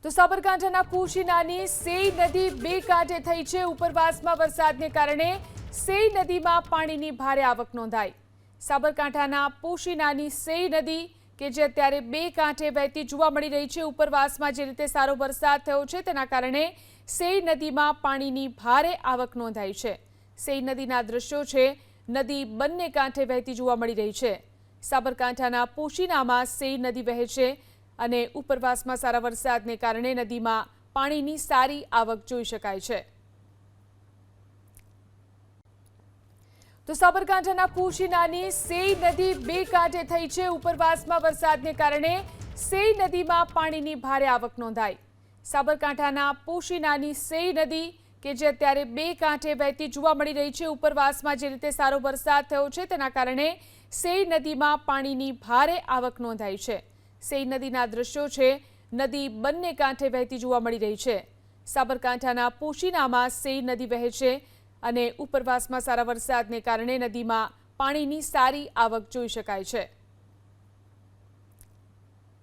તો સાબરકાંઠાના પૂશીનાની સેઈ નદી બે કાંઠે થઈ છે। ઉપરવાસમાં વરસાદને કારણે સેઈ નદીમાં પાણીની ભારે આવક નોંધાઈ। સાબરકાંઠાના પૂશીનાની સેઈ નદી કે જે અત્યારે બે કાંઠે વહેતી જોવા મળી રહી છે। ઉપરવાસમાં જે રીતે સારો વરસાદ થયો છે તેના કારણે સેઈ નદીમાં પાણીની ભારે આવક નોંધાઈ છે। સેઈ નદીના દ્રશ્યો છે, નદી બંને કાંઠે વહેતી જોવા મળી રહી છે। સાબરકાંઠાના પૂશીનામાં સેઈ નદી વહે છે અને ઉપરવાસમાં સારા વરસાદને કારણે નદીમાં પાણીની સારી આવક જોઈ શકાય છે। તો સાબરકાંઠાના પૂશીનાની સેઈ નદી બે કાંઠે થઈ છે। ઉપરવાસમાં વરસાદને કારણે સેઈ નદીમાં પાણીની ભારે આવક નોંધાઈ। સાબરકાંઠાના પૂશીનાની સેઈ નદી કે જે અત્યારે બે કાંઠે વહેતી જોવા મળી રહી છે। ઉપરવાસમાં જે રીતે સારો વરસાદ થયો છે તેના કારણે સેઈ નદીમાં પાણીની ભારે આવક નોંધાઈ છે। સેઈ નદીના દ્રશ્યો છે, નદી બંને કાંઠે વહેતી જોવા મળી રહી છે। સાબરકાંઠાના પૂશીનામાં સેઈ નદી વહે છે અને ઉપરવાસમાં સારા વરસાદને કારણે નદીમાં પાણીની સારી આવક જોઈ શકાય છે।